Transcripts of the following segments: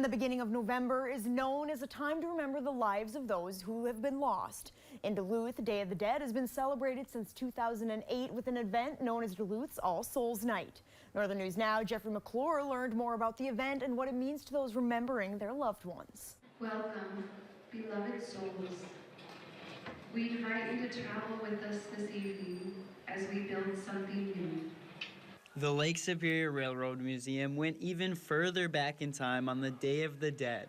the beginning of November is known as a time to remember the lives of those who have been lost. In Duluth, Day of the Dead has been celebrated since 2008 with an event known as Duluth's All Souls Night. Northern News Now, Jeffrey McClure learned more about the event and what it means to those remembering their loved ones. Welcome, beloved souls. We invite you to travel with us this evening as we build something new. The Lake Superior Railroad Museum went even further back in time on the Day of the Dead.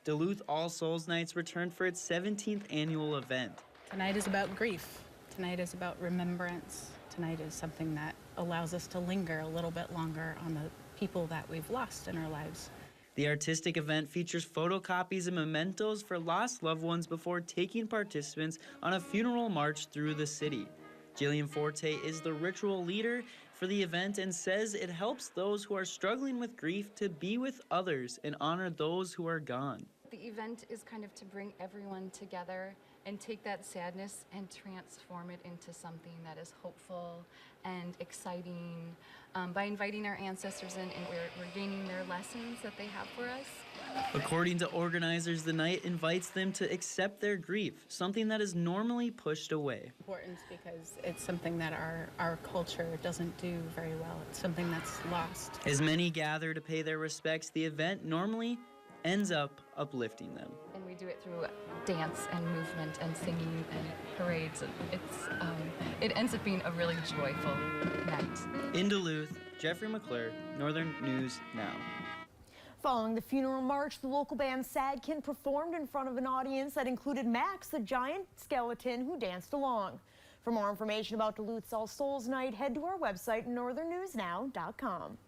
Duluth All Souls Nights returned for its 17th annual event. Tonight is about grief. Tonight is about remembrance. Tonight is something that allows us to linger a little bit longer on the people that we've lost in our lives. The artistic event features photocopies and mementos for lost loved ones before taking participants on a funeral march through the city. Jillian Forte is the ritual leader for the event and says it helps those who are struggling with grief to be with others and honor those who are gone. The event is kind of to bring everyone together and take that sadness and transform it into something that is hopeful and exciting by inviting our ancestors in, and we're gaining their lessons that they have for us. According to organizers, the night invites them to accept their grief, something that is normally pushed away. Important because it's something that our culture doesn't do very well. It's something that's lost. As many gather to pay their respects, the event normally ends up uplifting them. And we do it through dance and movement and singing and parades. And it ends up being a really joyful night. In Duluth, Jeffrey McClure, Northern News Now. Following the funeral march, the local band Sadkin performed in front of an audience that included Max, the giant skeleton, who danced along. For more information about Duluth's All Souls Night, head to our website, northernnewsnow.com.